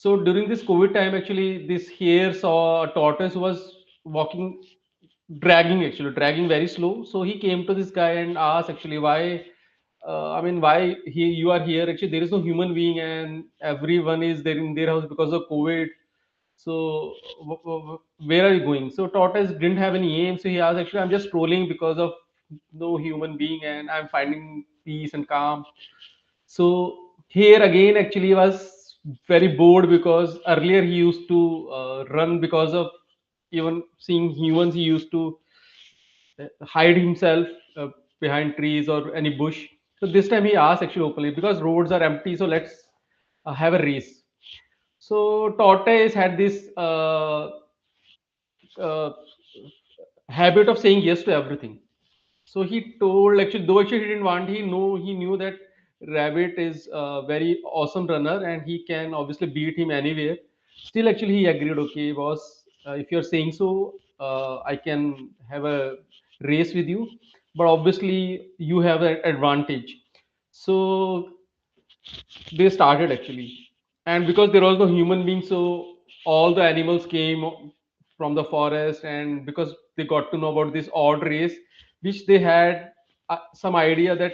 So during this COVID time, actually, this hare saw a tortoise who was walking, dragging very slow. So he came to this guy and asked actually why. I mean, why you are here? Actually, there is no human being, and everyone is there in their house because of COVID. So where are you going? So tortoise didn't have any aim. So he asked, actually, I'm just strolling because of no human being, and I'm finding peace and calm. So here again, actually, was very bored because earlier he used to run because of even seeing humans. He used to hide himself uh, behind trees or any bush. So this time he asked actually openly because roads are empty. So let's have a race. So tortoise had this uh, habit of saying yes to everything. So he told actually, though actually he didn't want, he knew that Rabbit is a very awesome runner and he can obviously beat him anywhere. Still, actually, he agreed. Okay, boss, if you're saying so, I can have a race with you, but obviously you have an advantage. So they started actually, and because there was no human being, so all the animals came from the forest, and because they got to know about this odd race, which they had some idea that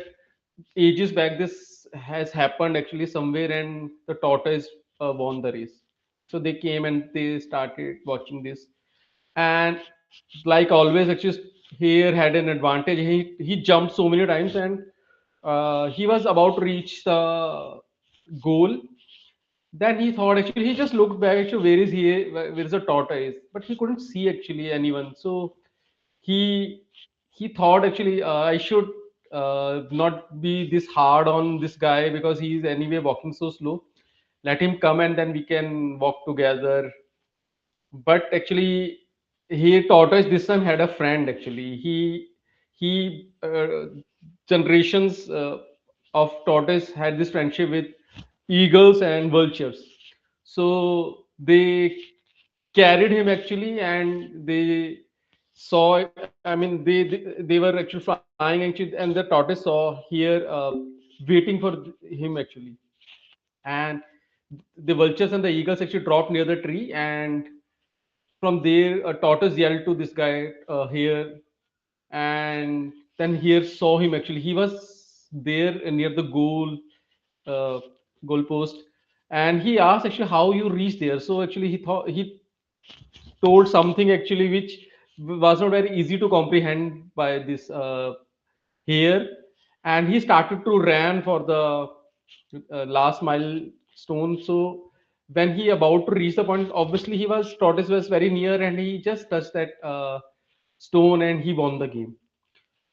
ages back this has happened actually somewhere, and the tortoise won the race. So they came and they started watching this, and like always actually here had an advantage. He jumped so many times, and he was about to reach the goal. Then he thought actually he just looked back actually where is he, where is the tortoise, but he couldn't see actually anyone. So he he thought actually I should not be this hard on this guy because he is anyway walking so slow. Let him come and then we can walk together. But actually he tortoise this time had a friend. Actually he generations of tortoise had this friendship with eagles and vultures. So they carried him actually, and they saw, I mean they were actually flying actually, and the tortoise saw here waiting for him actually. And the vultures and the eagles actually dropped near the tree, and from there a tortoise yelled to this guy here. And then here saw him actually, he was there near the uh, goal post, and he asked actually how you reached there. So actually he told something actually which was not very easy to comprehend by this here. And he started to ran for the last milestone. So when he about to reach the point, obviously he was tortoise was very near, and he just touched that stone and he won the game.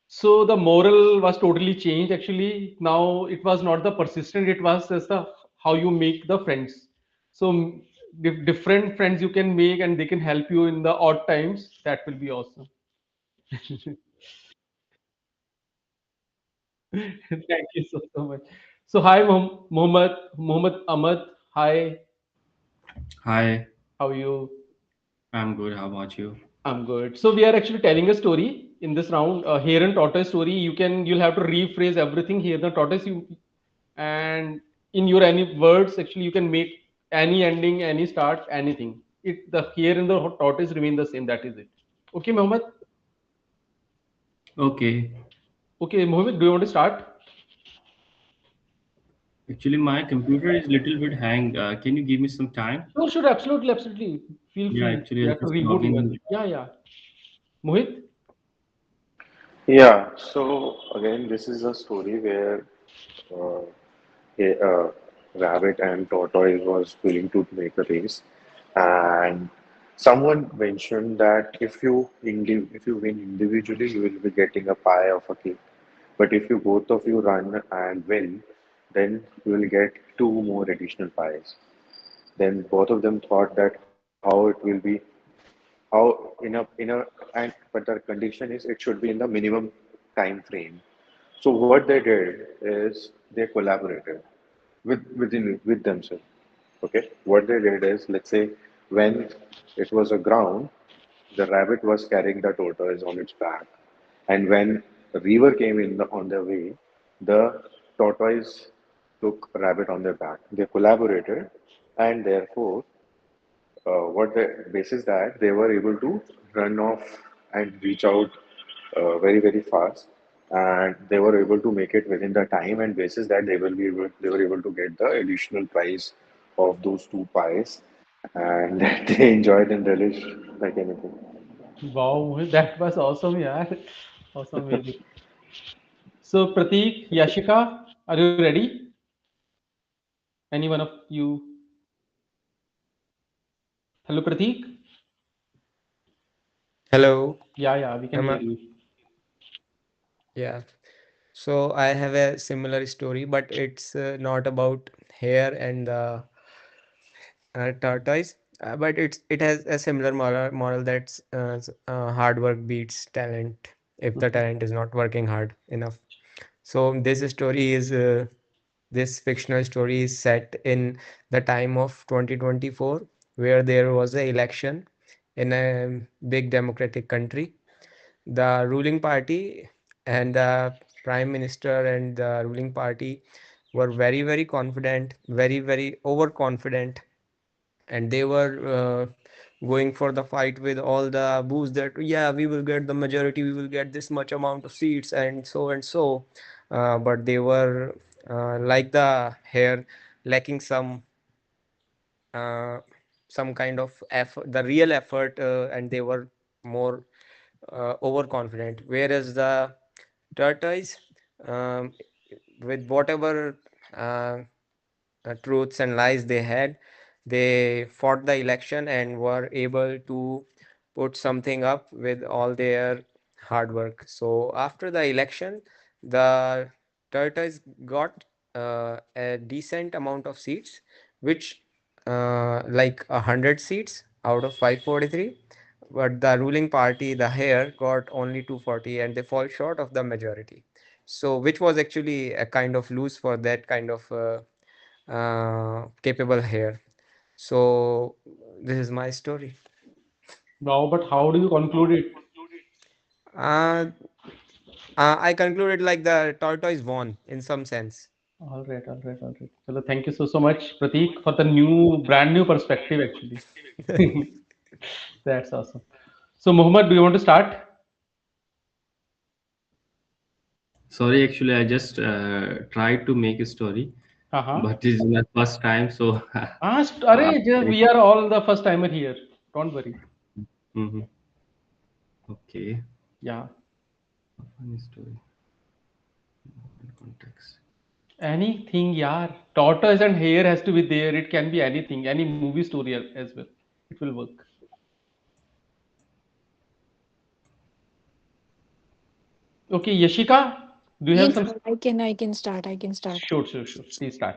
So the moral was totally changed actually. Now it was not the persistent, it was just the how you make the friends. So different friends you can make, and they can help you in the odd times. That will be awesome. Thank you so much. So hi Mohammed Ahmad. Hi, Hi, how are you? I'm good. How about you? I'm good. So we are actually telling a story in this round, a hare and tortoise story. You'll have to rephrase everything here. The tortoise you, and in your any words actually you can make any ending, any start, anything. It the hare and the tortoise remain the same. That is it. Okay, Mohammed. Okay. Okay, Mohammed. Do you want to start? Actually, my computer is little bit hang. Can you give me some time? Sure, sure, absolutely, absolutely. Feel Yeah, free. actually, You I have to just reboot logging even. in. Yeah, yeah. Mohit. Yeah, so again, this is a story where uh, a rabbit and tortoise was willing to make a race, and someone mentioned that if you win individually, you will be getting a pie of a cake. But if you both of you run and win, then you will get two more additional pies. Then both of them thought that how it will be, how in a and but the condition is it should be in the minimum time frame. So what they did is they collaborated with themselves. Okay, what they did is, let's say when it was a ground, the rabbit was carrying the tortoise on its back, and when the river came on their way, the tortoise took rabbit on their back. They collaborated, and therefore, what the basis that they were able to run off and reach out very very fast, and they were able to make it within the time and basis that they were able to get the additional price of those two pies, and they enjoyed and relished like anything. Wow, that was awesome, yeah. Awesome, amazing. So, Pratik, Yashika, are you ready? Any one of you? Hello, Pratik? Hello. Yeah, yeah, we can Am hear I, you. yeah. So I have a similar story, but it's not about hair and the tortoise. But it has a similar moral that's hard work beats talent if the Mhm. talent is not working hard enough. So this fictional story is set in the time of 2024, where there was a election in a big democratic country. The ruling party and the prime minister and the ruling party were very very confident, very overconfident, and they were going for the fight with all the boosts that yeah, we will get the majority, we will get this much amount of seats and so but they were like the hair, lacking uh, some kind of effort, the real effort, and they were more overconfident, whereas the tortoise, um, with whatever uh, truths and lies they had, they fought the election and were able to put something up with all their hard work. So after the election, the tortoise got a decent amount of seats, which like 100 seats out of 543, but the ruling party, the hare, got only 240, and they fall short of the majority. So which was actually a kind of lose for that kind of capable hare. So this is my story. Wow, but how do you conclude it? uh, I concluded like the tortoise won in some sense. All right, all right, all right. Chalo, thank you so much, Pratik, for the brand new perspective, actually. That's awesome. So, Mohammed, do you want to start? Sorry, actually, I just tried to make a story, Uh-huh. but this is my first time, so We are all the first timer here. Don't worry. Mhm. Okay. Yeah. Funny story in context. Anything, yeah. Tortoise and hare has to be there. It can be anything, any movie story as well. It will work. Okay, Yashika, do you have Yes, some? I can start. I can start. Sure, sure, sure. Please start.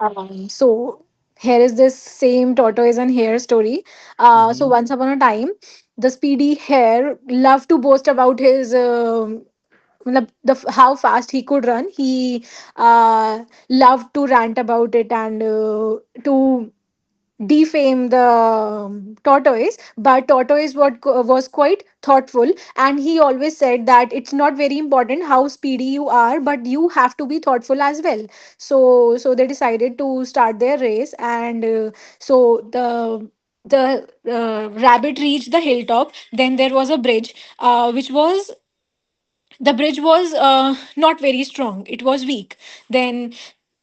So here is this same tortoise and hare story. So Hmm. once upon a time, the speedy hare loved to boast about his how fast he could run. He loved to rant about it and to defame the tortoise, but tortoise was quite thoughtful, and he always said that it's not very important how speedy you are, but you have to be thoughtful as well. So they decided to start their race, and so the rabbit reached the hilltop. Then there was a bridge, which was the bridge was not very strong, it was weak. Then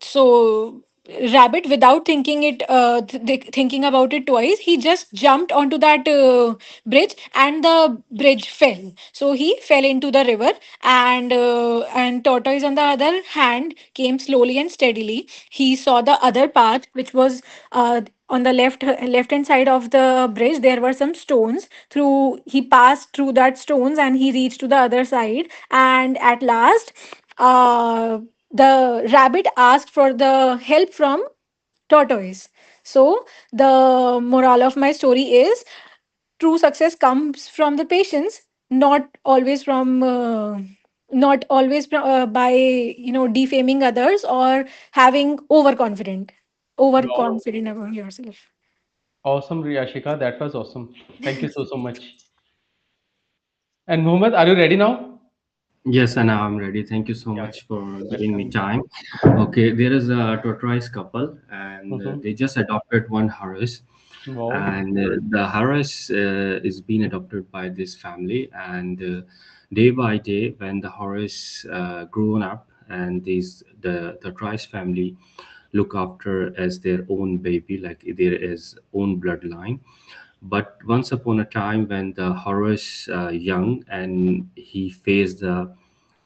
so rabbit, without thinking about it twice, he just jumped onto that bridge, and the bridge fell, so he fell into the river. And tortoise, on the other hand, came slowly and steadily. He saw the other path, which was on the left hand side of the bridge. There were some stones. Through He passed through that stones, and he reached to the other side. And at last, the rabbit asked for the help from tortoise. So the moral of my story is, true success comes from the patience, not always from by defaming others or having Wow. overconfident about yourself. Awesome, Yashika. That was awesome. Thank you so much. And Mohammed, are you ready now? Yes, and I'm ready. Thank you so Yeah, much for giving me welcome. time. Okay, there is a tortoise couple, and Mm-hmm. they just adopted one horse, Wow. and the horse is being adopted by this family. And day by day, when the horse grown up, and the tortoise family look after as their own baby, like there is own bloodline. But once upon a time, when the Horace young and he faced the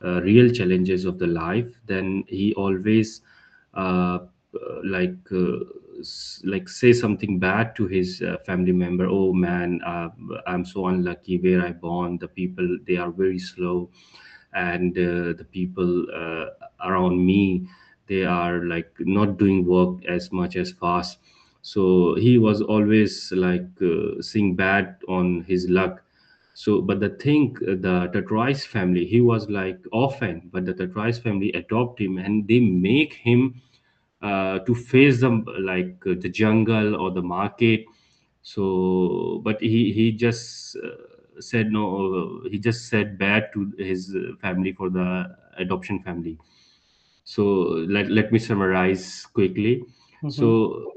real challenges of the life, then he always uh, like say something bad to his family member. Oh man, I'm so unlucky where I born. The people, they are very slow, and the people around me, they are like not doing work as much as fast. So he was always like seeing bad on his luck. So but the thing, the Tatrice family, he was like orphan, but the Tatrice family adopt him, and they make him to face them like the jungle or the market. So but he just said no. He just said bad to his family for the adoption family. So let me summarize quickly. Mm-hmm. So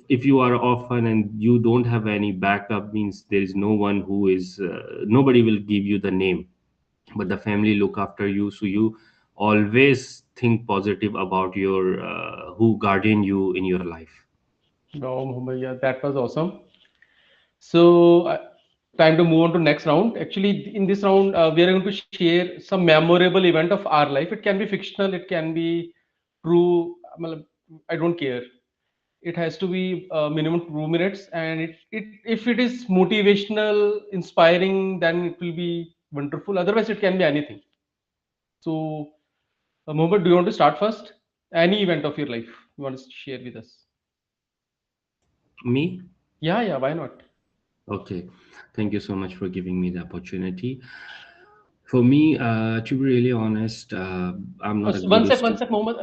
if you are orphan and you don't have any backup, means there is no one who is nobody will give you the name, but the family look after you. So you always think positive about your who guardian you in your life. Wow, Muhammad, yeah, that was awesome. So, time to move on to next round. Actually, in this round, we are going to share some memorable event of our life. It can be fictional, it can be true. I don't care. It has to be minimum 2 minutes, and if it is motivational, inspiring, then it will be wonderful. Otherwise, it can be anything. So, Mohammed, do you want to start first? Any event of your life you want to share with us? Me? Yeah, yeah, why not? Okay, thank you so much for giving me the opportunity. For me, to be really honest, I'm not a good One student. sec, Mohammed.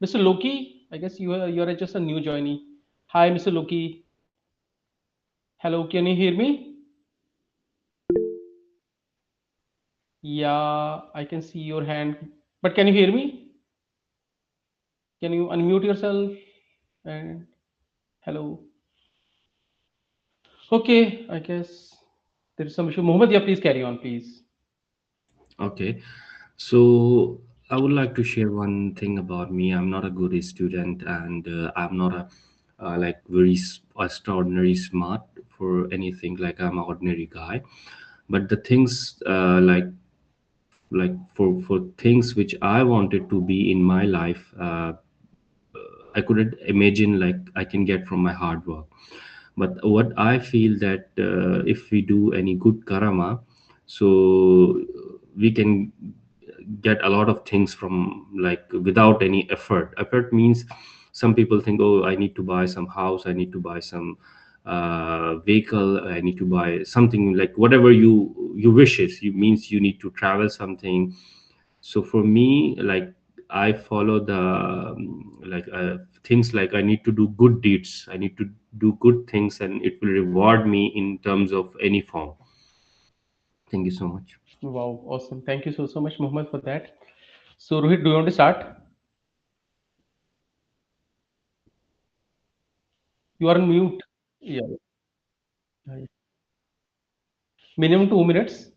Mr. Loki, I guess you are just a new joinee. Hi, Mr. Loki. Hello, can you hear me? Yeah, I can see your hand, but can you hear me? Can you unmute yourself? And hello. Okay, I guess there is some issue. Mohammed, yeah, please carry on, please. Okay, so I would like to share one thing about me. I'm not a good student, and I'm not a like very extraordinary smart for anything. Like I'm an ordinary guy. But the things for things which I wanted to be in my life, I couldn't imagine like I can get from my hard work. But what I feel that if we do any good karma, so we can get a lot of things from like without any effort. Effort means some people think, oh, I need to buy some house, I need to buy some vehicle, I need to buy something, like whatever you wishes. You means you need to travel something. So for me, like I follow the things like I need to do good deeds, I need to do good things, and it will reward me in terms of any form. Thank you so much. Wow, awesome. Thank you so much, Mohammed, for that. So, Rohit, do you want to start? You are on mute. Yeah. Yeah. Minimum 2 minutes.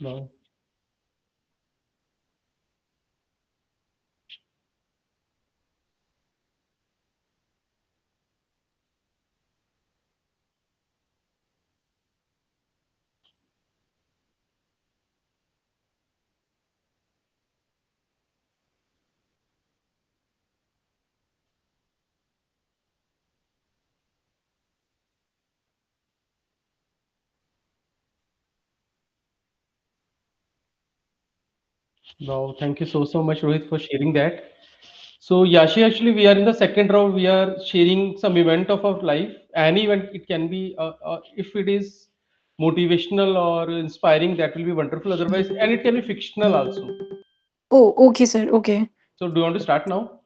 Wow. Wow. Thank you so much, Rohit, for sharing that. So Yashi, actually, we are in the second round. We are sharing some event of our life. Any event, it can be, if it is motivational or inspiring, that will be wonderful. Otherwise, and it can be fictional also. Oh, okay, sir. Okay. So, do you want to start now?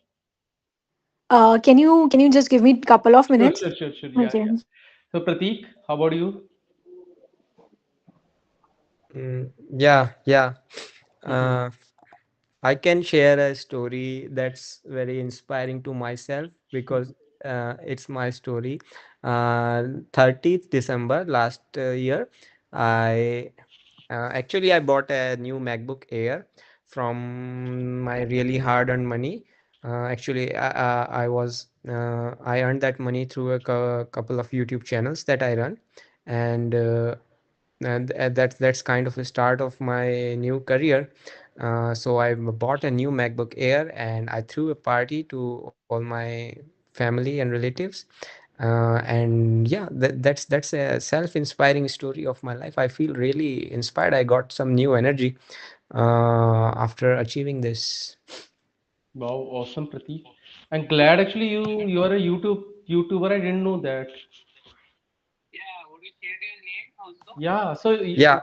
Can you just give me a couple of Sure, minutes? sure, sure, sure. Yeah, Okay. yeah. So, Prateek, how about you? Yeah, yeah. Hmm. Uh, I can share a story that's very inspiring to myself because it's my story. 30th December last year, I actually I bought a new MacBook Air from my really hard-earned money. Actually, I earned that money through a couple of YouTube channels that I run, and that's kind of the start of my new career. So I bought a new MacBook Air and I threw a party to all my family and relatives. And yeah, that's a self-inspiring story of my life. I feel really inspired. I got some new energy after achieving this. Wow, awesome, Prateek. I'm glad actually you are a YouTuber. I didn't know that. Yeah, so Yeah,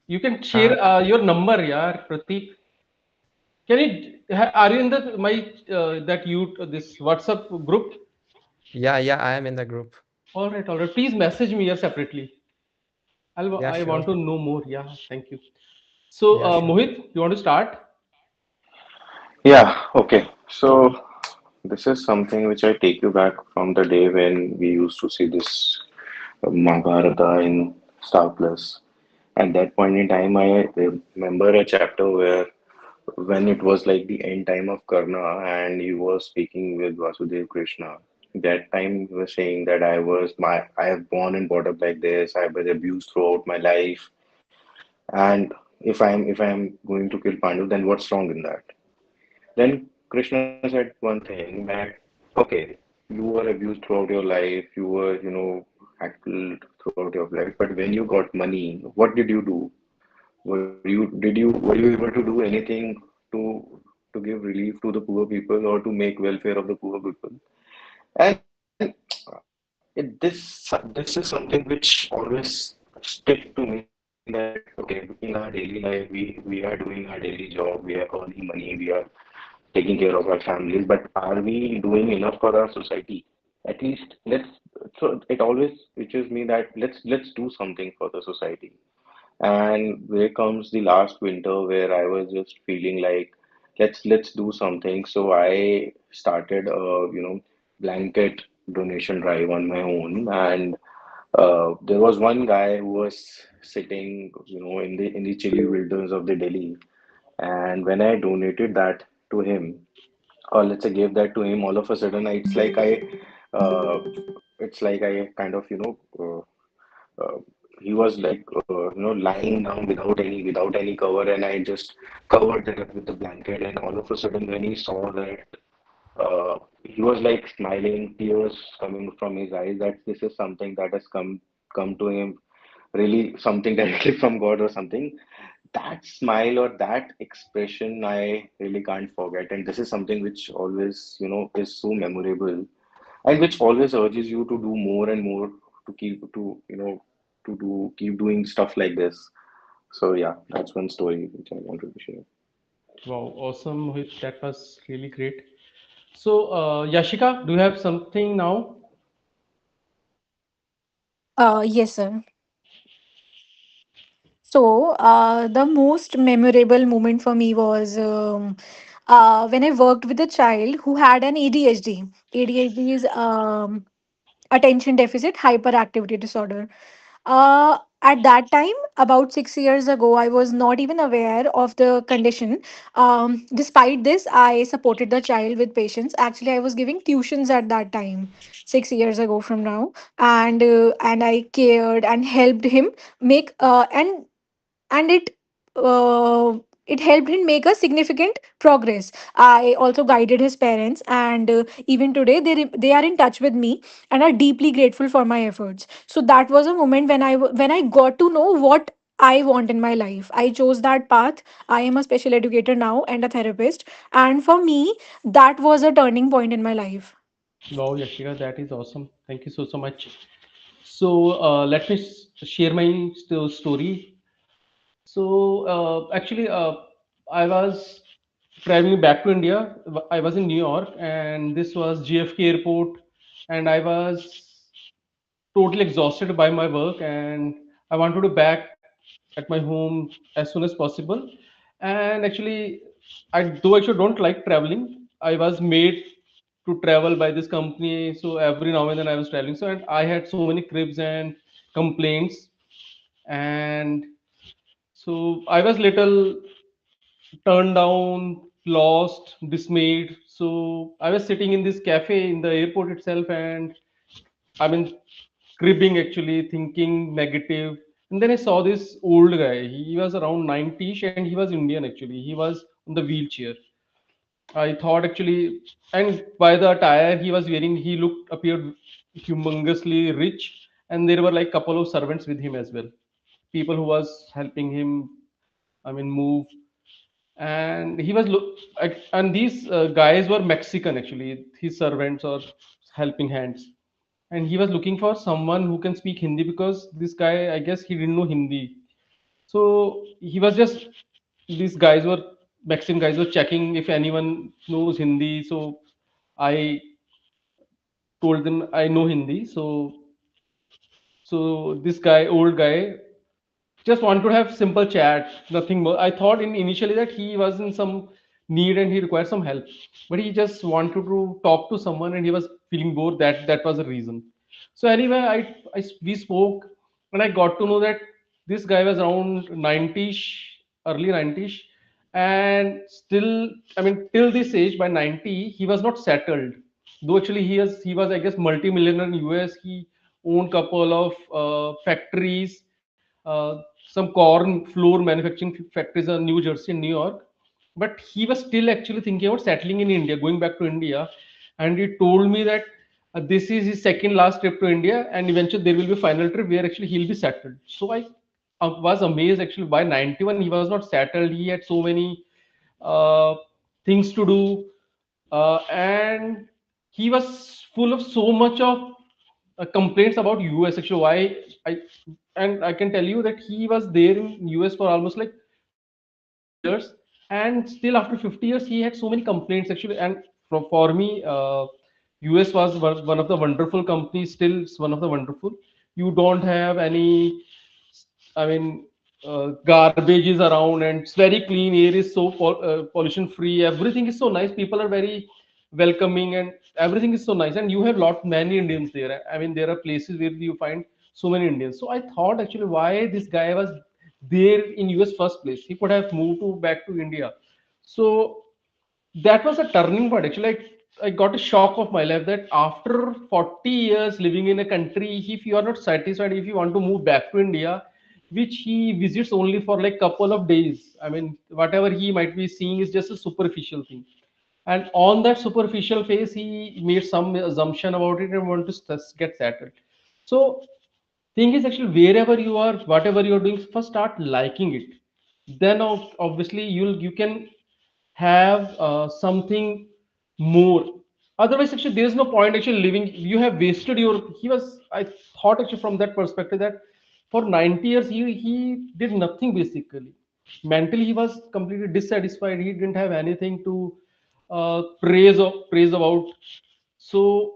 you can share uh, your number, yeah, Prateek. Can you are you in the my that you this WhatsApp group? yeah, I am in the group. All right. Please message me here separately. Yeah, I sure. want to know more. Yeah, thank you. So, Yeah, sure. Mohit, you want to start? Yeah, okay. So this is something which I take you back from the day when we used to see this Mahabharata in Star Plus. At that point in time, I remember a chapter where when it was like the end time of Karna and he was speaking with Vasudev Krishna. That time he was saying that I have born and brought up like this, I was abused throughout my life, and if I'm going to kill Pandu, then what's wrong in that? Then Krishna said one thing that okay, you were abused throughout your life, you were, heckled throughout your life, but when you got money, what did you do? Were you able to do anything to to give relief to the poor people or to make welfare of the poor people? And this is something which always stick to me that okay, in our daily life we are doing our daily job, we are earning money, we are taking care of our families, but are we doing enough for our society? At least let's so it always reaches me that let's do something for the society. And where comes the last winter where I was just feeling like let's do something. So I started a blanket donation drive on my own, and there was one guy who was sitting in the chilly wilderness of the Delhi, and when I donated that to him, or let's say gave that to him, all of a sudden uh, it's like I kind of he was like lying down without any cover, and I just covered that up with the blanket, and all of a sudden when he saw that, he was like smiling, tears coming from his eyes, that this is something that has come to him, really something directly from God or something. That smile or that expression I really can't forget, and this is something which always is so memorable, and which always urges you to do more and more, to keep doing stuff like this. So yeah, that's one story which I wanted to share. Wow, awesome, Mohit. That was really great. So, Yashika, do you have something now? Yes, sir. So, the most memorable moment for me was when I worked with a child who had an ADHD. ADHD is attention deficit hyperactivity disorder. At that time, about 6 years ago, I was not even aware of the condition. Despite this, I supported the child with patience. Actually, I was giving tuitions at that time, 6 years ago from now, and I cared and helped him make and it helped him make a significant progress. I also guided his parents, and even today they are in touch with me and are deeply grateful for my efforts. So that was a moment when when I got to know what I want in my life. I chose that path. I am a special educator now and a therapist, and for me that was a turning point in my life. Wow, Yashika, that is awesome. Thank you so much. So let me share my story. So actually, I was traveling back to India. I was in New York, and this was JFK Airport, and I was totally exhausted by my work, and I wanted to back at my home as soon as possible. And actually, I though actually don't like traveling, I was made to travel by this company. So every now and then I was traveling. So and I had so many cribs and complaints, and so I was little turned down, lost, dismayed. So I was sitting in this cafe in the airport itself, and I mean, cribbing actually, thinking negative. And then I saw this old guy. He was around 90ish and he was Indian actually. He was on the wheelchair. I thought actually, and by the attire he was wearing, he looked appeared humongously rich, and there were like couple of servants with him as well, people who was helping him. I mean, move, and he was and these guys were Mexican actually, his servants or helping hands, and he was looking for someone who can speak Hindi because this guy, I guess, he didn't know Hindi. So he was just these guys were Mexican guys were checking if anyone knows Hindi. So I told them I know Hindi. So this guy, old guy, just want to have simple chat, nothing more. I thought in initially that he was in some need and he required some help, but he just wanted to talk to someone and he was feeling bored. That was the reason. So anyway, we spoke, and I got to know that this guy was around 90ish, early 90ish, and still, I mean, till this age, by 90, he was not settled. Though actually he was, I guess, multi-millionaire in US. He owned couple of factories, some corn flour manufacturing factories in New Jersey and New York. But he was still actually thinking about settling in India, going back to India. And he told me that this is his second last trip to India, and eventually there will be a final trip where actually he'll be settled. So I was amazed actually. By 91, he was not settled. He had so many uh, things to do, and he was full of so much of complaints about US. Actually, why I and I can tell you that he was there in US for almost like 50 years, and still after 50 years he had so many complaints actually. And for me, US was one of the wonderful companies. Still, it's one of the wonderful. You don't have any, I mean, garbage is around and it's very clean. Air is so pollution free. Everything is so nice. People are very welcoming and everything is so nice. And you have lot many Indians there. I mean, there are places where you find so many Indians. So I thought actually why this guy was there in US first place. He could have moved to back to India. So that was a turning point actually. I got a shock of my life that after 40 years living in a country, if you are not satisfied, if you want to move back to India, which he visits only for like couple of days, I mean, whatever he might be seeing is just a superficial thing, and on that superficial phase he made some assumption about it and want to get settled. So thing is actually wherever you are, whatever you're doing, first start liking it. Then obviously you can have something more. Otherwise actually there's no point actually living. You have wasted your. He was, I thought actually from that perspective that for 90 years he did nothing basically. Mentally he was completely dissatisfied. He didn't have anything to praise about. So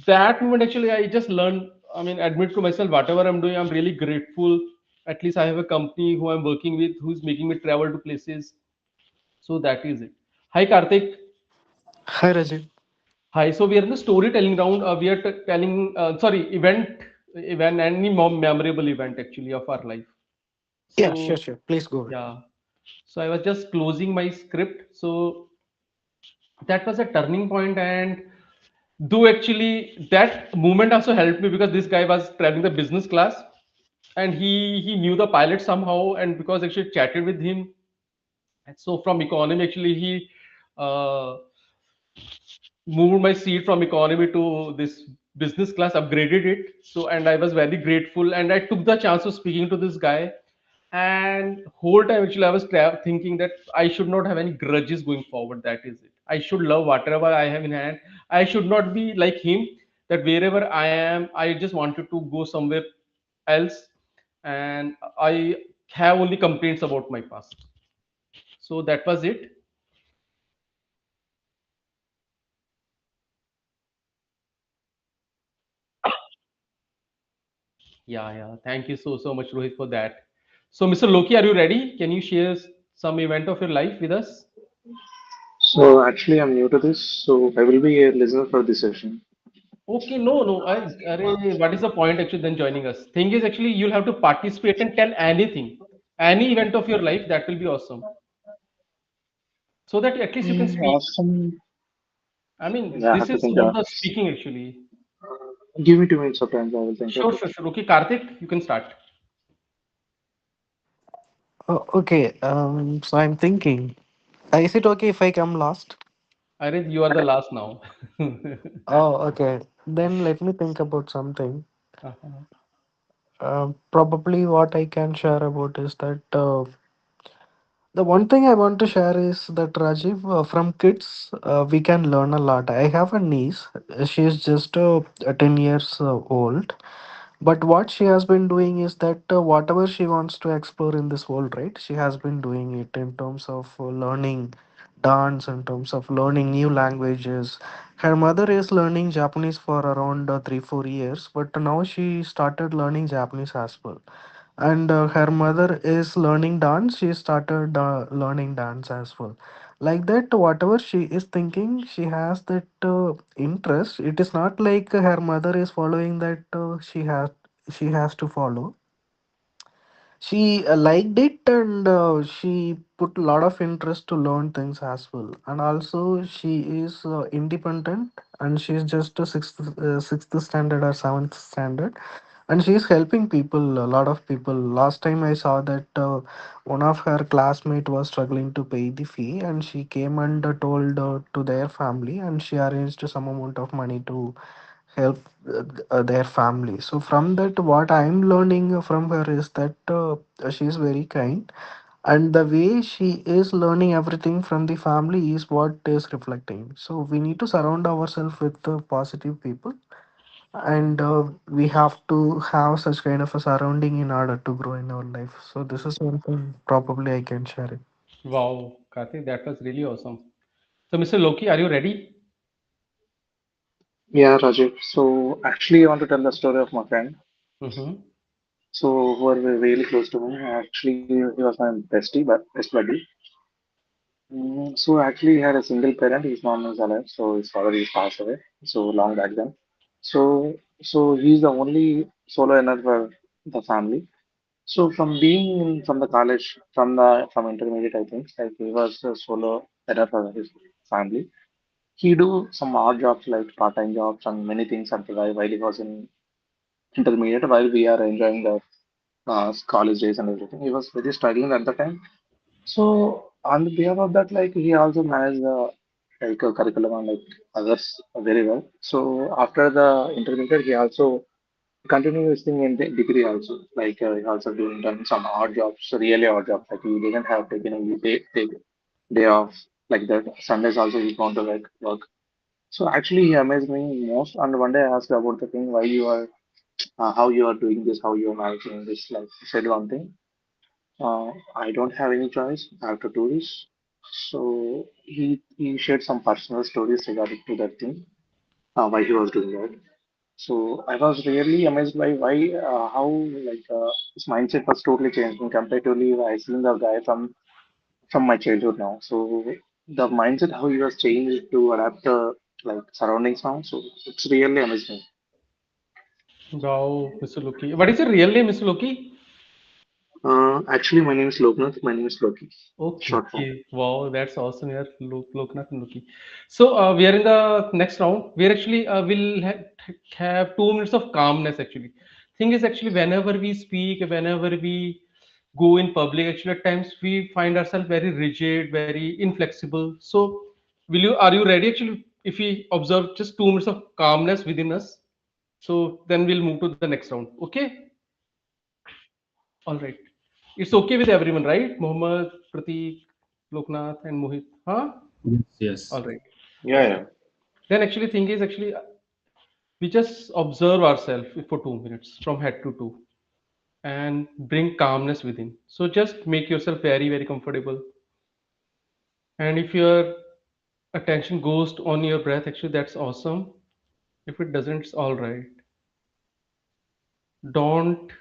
that moment actually I just learned, I mean, admit to myself whatever I'm doing, I'm really grateful. At least I have a company who I'm working with who's making me travel to places. So that is it. Hi Karthik. Hi Rajiv. Hi. So we are in the storytelling round. We are telling, sorry, event event, any memorable event actually of our life. Yeah, sure, So sure. Please go ahead. yeah, so I was just closing my script. So that was a turning point, and though actually that moment also helped me because this guy was traveling the business class, and he knew the pilot somehow, and because actually chatted with him, and so from economy actually he uh, moved my seat from economy to this business class, upgraded it. So, and I was very grateful, and I took the chance of speaking to this guy. And whole time actually I was thinking that I should not have any grudges going forward. That is it. I should love whatever I have in hand. I should not be like him, that wherever I am I just wanted to go somewhere else, and I have only complaints about my past. So that was it. Yeah, yeah. Thank you so much, Rohit, for that. So, Mr. Loki, are you ready? Can you share some event of your life with us? So actually, I'm new to this, so I will be a listener for this session. Okay, no, no. What is the point actually then joining us? Thing is, actually, you'll have to participate and tell anything, any event of your life. That will be awesome. So that at least you can speak. Awesome. I mean, Yeah, I this have to is think. about the speaking actually. Give me 2 minutes of time. I will think of Sure, it. sure, sure. Okay, Karthik, you can start. Oh, okay. So I'm thinking, is it okay if I come last? Arif, you are the last now. Oh, okay. Then let me think about something. Uh-huh. Probably what I can share about is that the one thing I want to share is that Rajiv, from kids, we can learn a lot. I have a niece. She is just 10 years old. But what she has been doing is that whatever she wants to explore in this world, right? She has been doing it in terms of learning dance, in terms of learning new languages. Her mother is learning Japanese for around 3 4 years, but now she started learning Japanese as well. And her mother is learning dance. She started learning dance as well. Like that, whatever she is thinking, she has that interest. It is not like her mother is following that she has to follow. She liked it, and she put a lot of interest to learn things as well. And also she is independent, and she is just a sixth standard or seventh standard, and she's helping people, a lot of people. Last time I saw that one of her classmate was struggling to pay the fee, and she came and told to their family, and she arranged some amount of money to help their family. So from that, what I'm learning from her is that she is very kind, and the way she is learning everything from the family is what is reflecting. So we need to surround ourselves with positive people, and we have to have such kind of a surrounding in order to grow in our life. So this is something probably I can share it. Wow, Karthik, that was really awesome. So, Mr. Loki, are you ready? Yeah, Rajiv. So actually, I want to tell the story of my friend. Mm-hmm. So who are really close to me. Actually, he was my bestie, but best buddy. So actually, he had a single parent. His mom is alive, so his father is passed away. So long back then. So he's the only solo earner for the family. So from being from the college, from intermediate, I think like he was a solo header for his family. He do some odd jobs like part-time jobs and many things until while he was in intermediate, while we are enjoying the college days and everything. He was very struggling at the time. So on behalf of that, like he also managed the like curriculum and like others very well. So after the intermediate, he also continuous thing in the degree also. Like he also doing done some odd jobs, really odd jobs. Like he didn't have taken a day off like that. Sundays also he gone to like work. So actually he amazed me most. And one day I asked about the thing why you are how you are doing this, how you are managing this. Like he said one thing. I don't have any choice. I have to do this. So he shared some personal stories regarding to that thing. Why he was doing that. So I was really amazed by why how like his mindset was totally changed and comparatively I seen the guy from my childhood now. So the mindset how he was changed to adapt the like surroundings now. So it's really amazing. Wow, Mr. Loki. What is your real name, Mr. Loki? Actually, my name is Loknath. My name is Loki. Okay, Short form. okay. Wow, that's awesome. Yeah, Loknath and Loki. So we are in the next round. We are actually will have 2 minutes of calmness. Actually, thing is actually whenever we speak, whenever we go in public, actually at times we find ourselves very rigid, very inflexible. So will you? Are you ready? Actually, if we observe just 2 minutes of calmness within us, so then we'll move to the next round. Okay. All right. It's okay with everyone, right? Mohammed, Prateek, Loknath, and Mohit. Huh? Yes, yes. All right. Yeah, yeah. Then actually, thing is actually we just observe ourselves for 2 minutes from head to toe and bring calmness within. So just make yourself very, very comfortable. And if your attention goes on your breath, actually that's awesome. If it doesn't, it's all right. Don't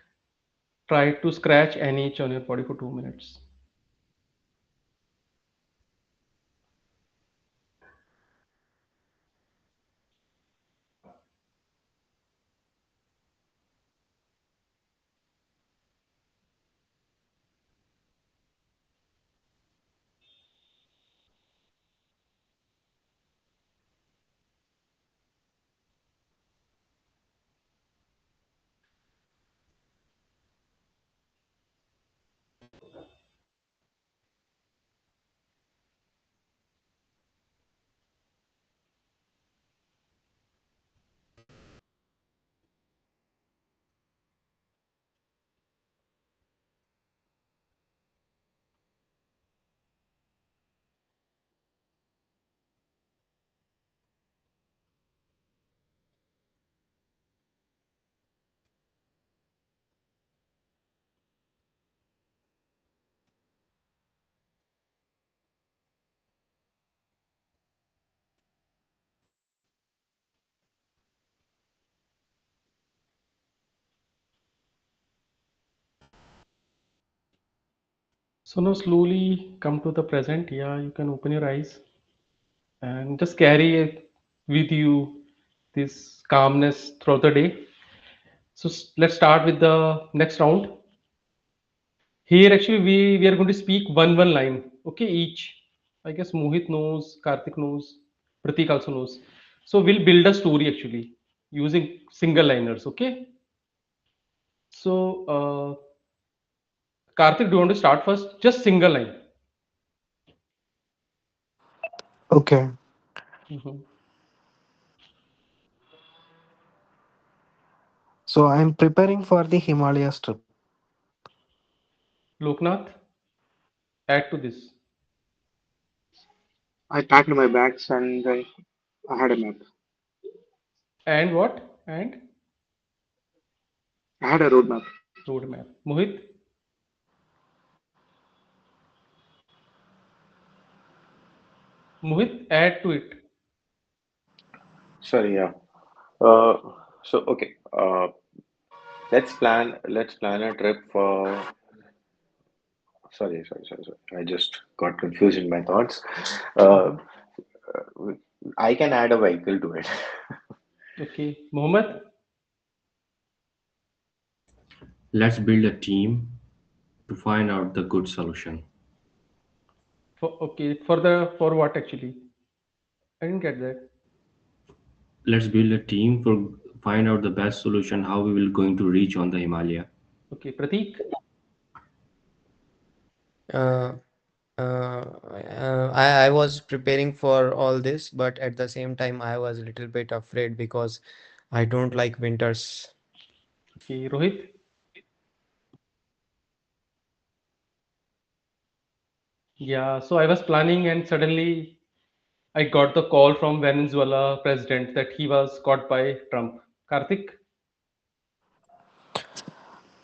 try to scratch any itch on your body for 2 minutes. So now slowly come to the present. Yeah, you can open your eyes and just carry it with you this calmness throughout the day. So let's start with the next round. Here actually we are going to speak one line. Okay, each. I guess Mohit knows, Karthik knows, Pratik also knows. So we'll build a story actually using single liners. Okay. So Karthik, do you want to start first? Just single line. Okay. Mhm. So I'm preparing for the Himalayas trip. Loknath, add to this. I packed my bags and I had a map. And what? And I had a roadmap. roadmap. Mohit, Mohit, add to it. Sorry, yeah. Uh, so okay. Let's plan a trip for. Sorry. I just got confused in my thoughts. Uh, Mhm. I can add a vehicle to it. Okay, Mohammed. Let's build a team to find out the good solution. For what actually? I didn't get that. Let's build a team for find out the best solution how we will going to reach on the Himalaya. Okay, Prateek. Uh, I was preparing for all this, but at the same time, I was a little bit afraid because I don't like winters. Okay, Rohit. Yeah, so I was planning and suddenly I got the call from Venezuela president that he was caught by Trump. Karthik.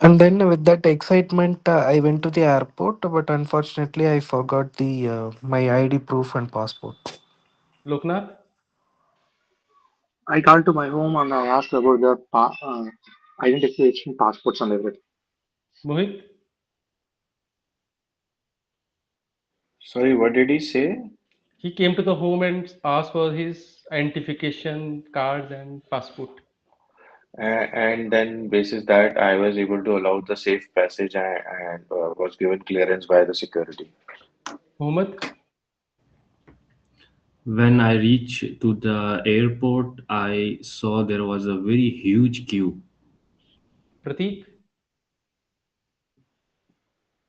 And then with that excitement, I went to the airport, but unfortunately, I forgot the my ID proof and passport. Loknath. I called to my home and I asked about the identification passports and everything. Mohit. Sorry, what did he say? He came to the home and asked for his identification cards and passport. And then basis that I was able to allow the safe passage and was given clearance by the security. Mohammed, When I reached to the airport, I saw there was a very huge queue. Prateek,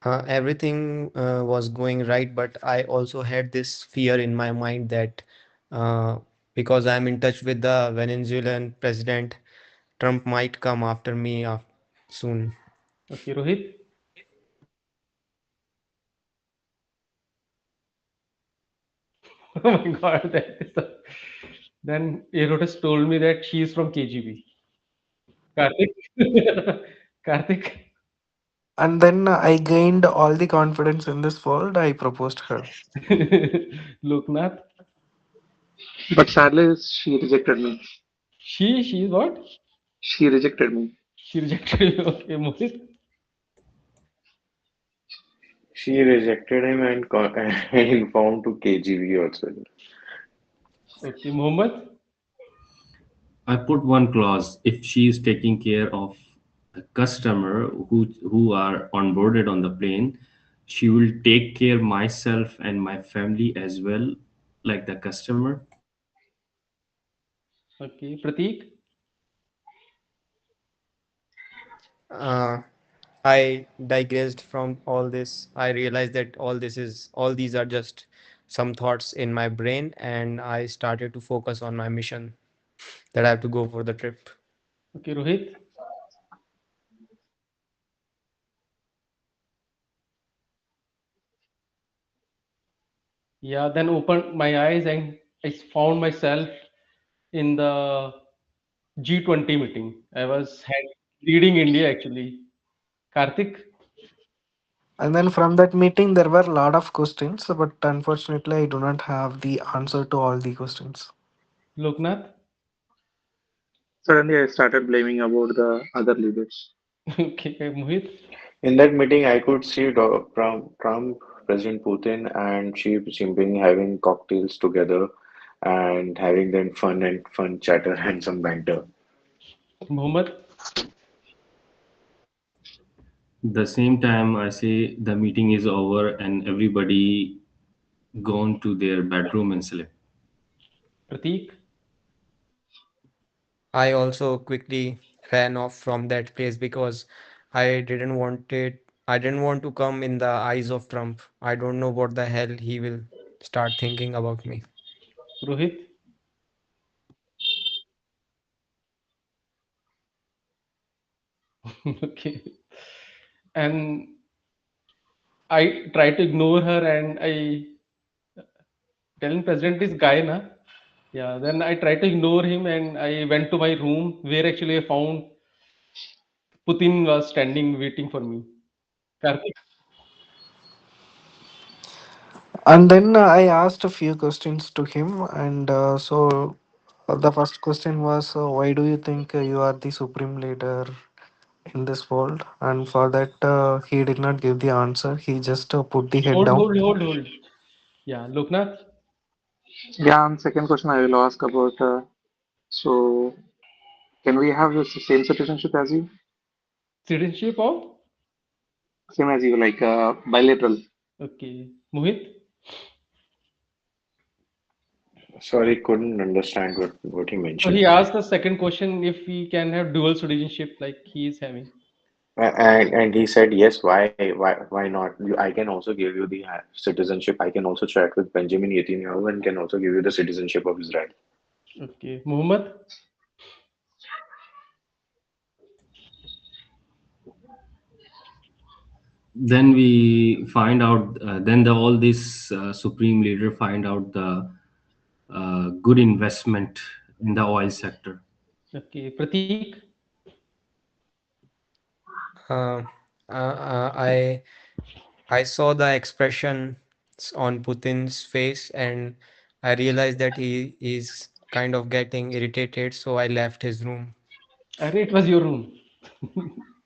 Everything was going right, but I also had this fear in my mind that uh, because I'm in touch with the Venezuelan president, Trump might come after me soon. okay, Rohit. Oh my God, that is the. Then Erotis told me that she is from KGB. Karthik, Karthik, And then I gained all the confidence in this world. I proposed her. Loknath. But sadly, she rejected me. She is what? She rejected me. She rejected you. Okay, Mohit. She rejected him and, and informed to KGB also. Okay, Mohammed. I put one clause: if she is taking care of the customer who are onboarded on the plane, she will take care myself and my family as well, like the customer. Okay, Prateek. Uh, I digressed from all this. I realized that all these are just some thoughts in my brain, and I started to focus on my mission that I have to go for the trip. Okay, Rohit. Yeah, then opened my eyes and I found myself in the G20 meeting. I was leading India actually. Karthik, And then from that meeting, there were a lot of questions, but unfortunately, I do not have the answer to all the questions. Loknath. Suddenly, I started blaming about the other leaders. Okay, Mohit. In that meeting, I could see Trump, President Putin, and Xi Jinping having cocktails together and having then fun chatter and some banter. Mohammed. The same time, I say the meeting is over and everybody gone to their bedroom and slept. Prateek. I also quickly ran off from that place because I didn't want to come in the eyes of Trump. I don't know what the hell he will start thinking about me. Rohit. Okay. And I tried to ignore her and I telling President is guy na. Yeah, then I tried to ignore him and I went to my room where actually I found Putin was standing waiting for me. Karthik, And then I asked a few questions to him. And the first question was, why do you think you are the supreme leader in this world? And for that, he did not give the answer. He just put the head down. hold. Yeah, Loknath, Yeah, and second question I will ask about. So, can we have the same citizenship as you? citizenship of? Same as you, like bilateral. Okay, Mohit. Sorry, couldn't understand what he So mentioned. he asked the second question if we can have dual citizenship like he is having. And he said, yes, why not? I can also give you the citizenship. I can also chat with Benjamin Netanyahu and can also give you the citizenship of Israel. Okay, Muhammad. Then we find out, then the all this supreme leader find out the good investment in the oil sector. Okay, Prateek. Uh, I saw the expression on Putin's face, and I realized that he is kind of getting irritated, so I left his room. Arey, it was your room.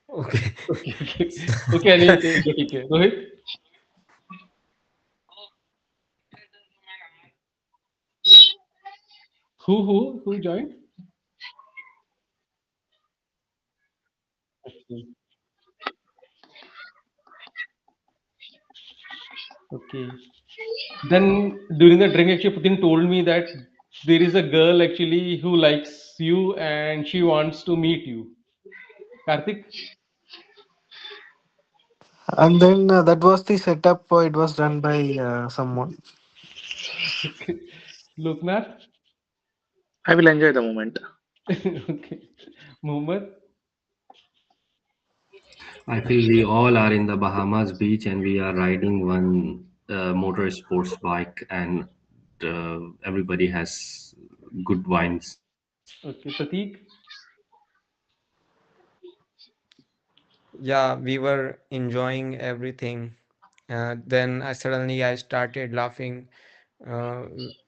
Okay. Okay. Okay, Anil, ठीक है. Rohit. Who joined? Okay. Okay. Then during the drink, actually, Putin told me that there is a girl actually who likes you and she wants to meet you. Karthik? And then that was the setup. It was done by someone. Okay. Loknath? I will enjoy the moment. Okay. Muhammad? I feel we all are in the Bahamas beach and we are riding one motor sports bike, and everybody has good wines. Okay. Prateek? Yeah, we were enjoying everything. Then I started laughing, uh,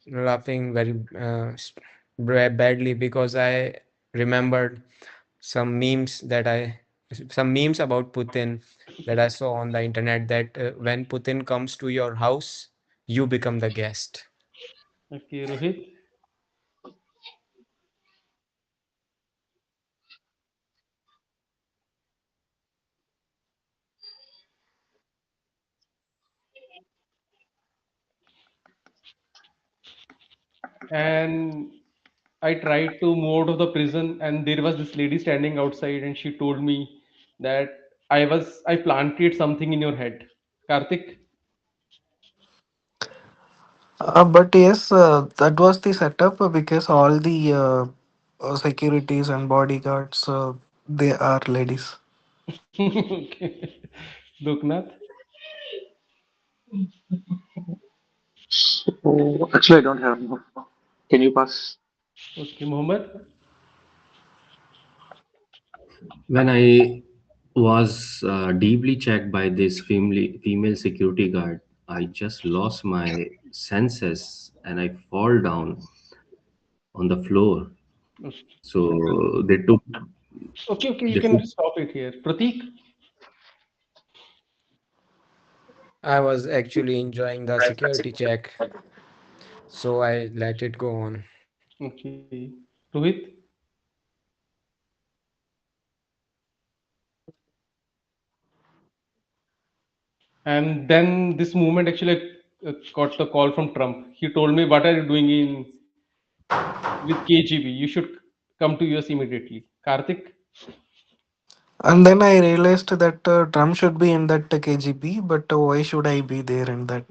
laughing very badly because I remembered some memes that I some memes about Putin that I saw on the internet that when Putin comes to your house, you become the guest. Okay. Rohit? And I tried to move out of the prison, and there was this lady standing outside, and she told me that I planted something in your head. Karthik? But yes, that was the setup because all the securities and bodyguards, they are ladies. Okay. Loknath? So actually, I don't have more. Can you pass? Okay. Muhammad? When I was deeply checked by this female security guard, I just lost my senses and I fall down on the floor. Okay. So they took Okay. Okay. You they can took stop it here. Prateek? I was actually enjoying the security check, so I let it go on. Okay. Rohit? And then this movement actually got the call from Trump. He told me, "What are you doing in with KGB? You should come to US immediately." Karthik? And then I realized that Trump should be in that KGB, but why should I be there in that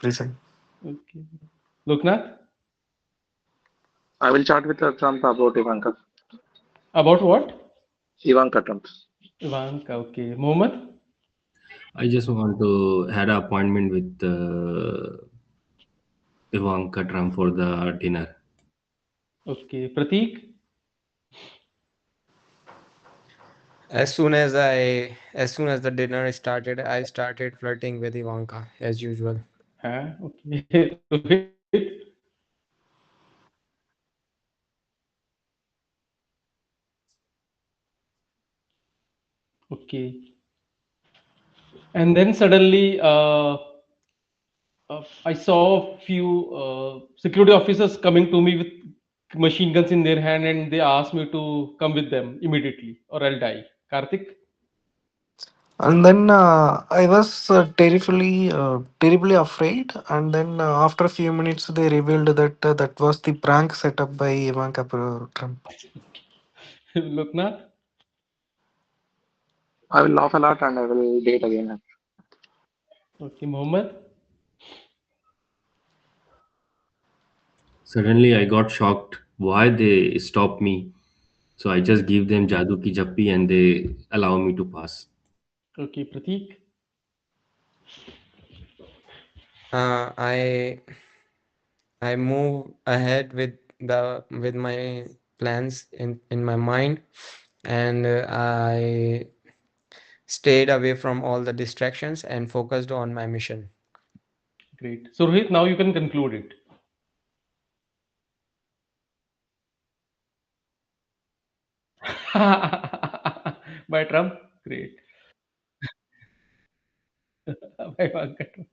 prison? Okay. Loknath? I will chat with Trump about Ivanka. About what? Ivanka Trump. Ivanka. Okay. Mohammed? I just want to had an appointment with Ivanka Trump for the dinner. Okay. Prateek? As soon as the dinner started, I started flirting with Ivanka as usual. Huh? Okay. Rohit? Okay. And then suddenly, I saw a few security officers coming to me with machine guns in their hand, and they asked me to come with them immediately, or I'll die. Karthik? And then I was terribly afraid. And then after a few minutes, they revealed that that was the prank set up by Ivanka Trump. Loknath? I will laugh a lot and I will date again. Okay. Mohammed? Suddenly, I got shocked. Why they stopped me? So I just give them Jadu ki Jappi and they allow me to pass. Okay. Prateek? I move ahead with my plans in my mind, and I stayed away from all the distractions and focused on my mission. Great. So, Rohit, now you can conclude it. By Trump? Great. By Ivanka Trump.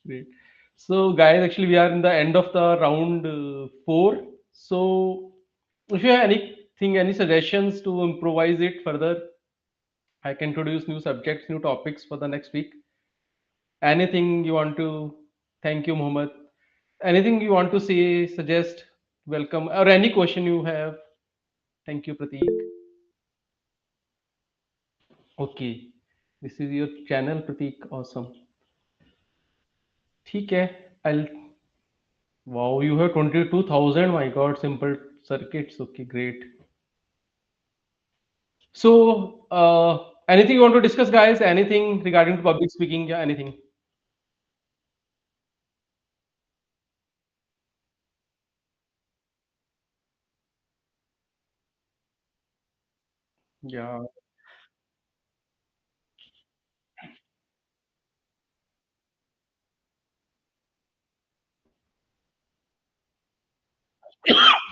Great. So, guys, actually, we are in the end of the round four. So, if you have anything, any suggestions to improvise it further, I can introduce new subjects, new topics for the next week. Anything you want to? Thank you, Mohammed. Anything you want to say, suggest, welcome, or any question you have? Thank you, Prateek. Okay, this is your channel, Prateek. Awesome. ठीक है. I'll. Wow, you have 22,000. My God, simple circuits. Okay, great. So, anything you want to discuss, guys? Anything regarding to public speaking? Yeah, anything? Yeah.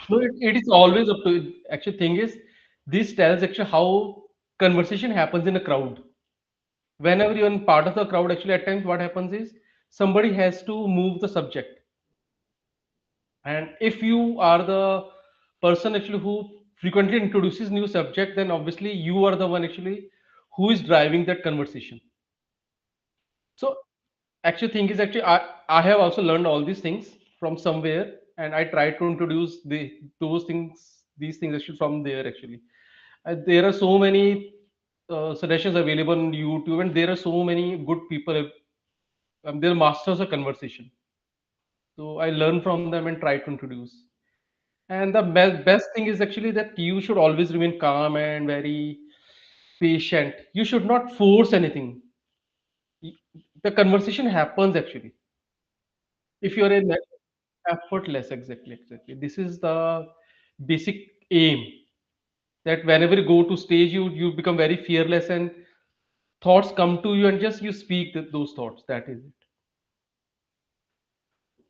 No, it is always up to. Actually, thing is, this tells actually how conversation happens in a crowd. Whenever you're in part of the crowd, actually, at times what happens is somebody has to move the subject, and if you are the person actually who frequently introduces new subject, then obviously you are the one actually who is driving that conversation. So actually thing is actually I have also learned all these things from somewhere, and I try to introduce those things, these things actually from there actually. There are so many suggestions available on YouTube, and there are so many good people. They're masters of conversation. So I learn from them and try to introduce. And the best thing is actually that you should always remain calm and very patient. You should not force anything. Y- The conversation happens actually. If you're in effortless, exactly. This is the basic aim, that whenever you go to stage, you become very fearless, and thoughts come to you, and just you speak those thoughts. That is it.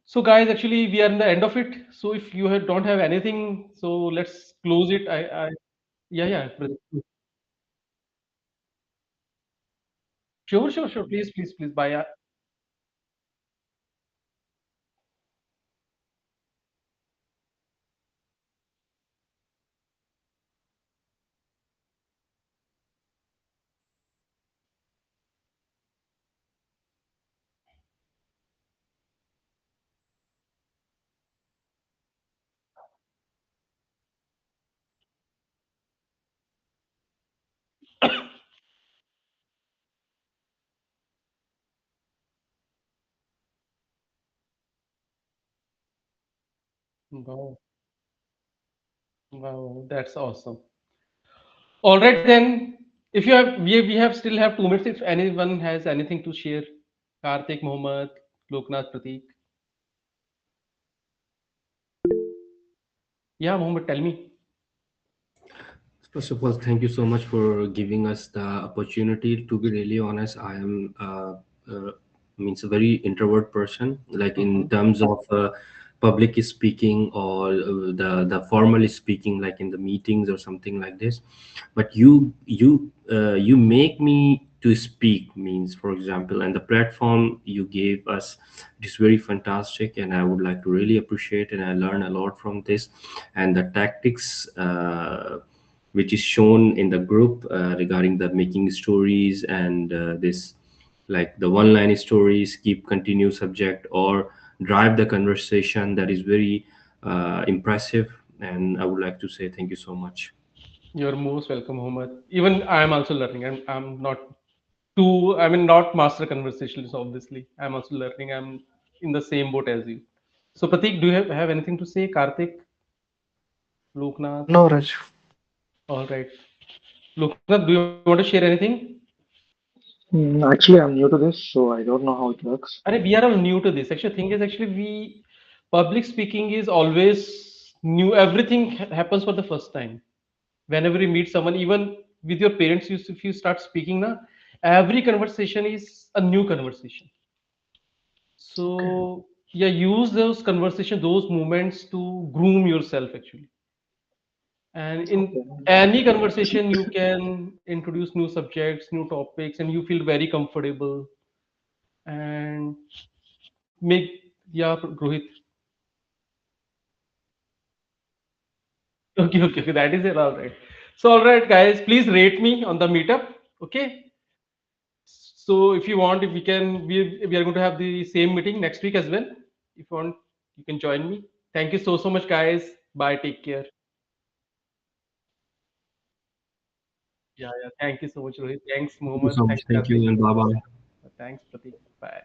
So, guys, actually, we are in the end of it. So, if you don't have anything, so let's close it. Yeah, brother. Sure. Please. Bye. Wow, wow, that's awesome. All right, then. If you have, we have still have 2 minutes. If anyone has anything to share, Karthik, Mohammed, Loknath, Prateek. Yeah, Mohammed, tell me. First of all, thank you so much for giving us the opportunity. To be really honest, I am means a very introvert person. Like in Mhm. terms of public speaking or the formal speaking, like in the meetings or something like this. But you make me to speak, means for example, and the platform you gave us, it is very fantastic, and I would like to really appreciate, and I learn a lot from this, and the tactics. Which is shown in the group regarding the making stories and this, like the one line stories, keep continue subject or drive the conversation, that is very impressive, and I would like to say thank you so much. You're most welcome, Mohammed. Even I am also learning. I'm not too. I mean, not master conversationalist. Obviously, I'm also learning. I'm in the same boat as you. So, Prateek, do you have anything to say? Karthik, Loknath. No, Raj. All right. Loknath, do you want to share anything? Actually, I'm new to this, so I don't know how it works. Arey, we are all new to this. Actually, thing is actually we public speaking is always new. Everything happens for the first time. Whenever you meet someone, even with your parents, if you start speaking now, every conversation is a new conversation. Okay. So yeah, use those conversation, those moments to groom yourself actually. And in Okay. any conversation, you can introduce new subjects, new topics, and you feel very comfortable and make, yeah, Rohit. Okay. That is it. All right. So, all right, guys, please rate me on the meetup. Okay. So if you want, if we can, we are going to have the same meeting next week as well. If you want, you can join me. Thank you so much, guys. Bye. Take care. Yeah, yeah. Thank you so much, Rohit. Thanks, Thank you Mohammed. so much. Thanks, Thank Karthik. you and bye bye. Thanks, Pratik. Bye.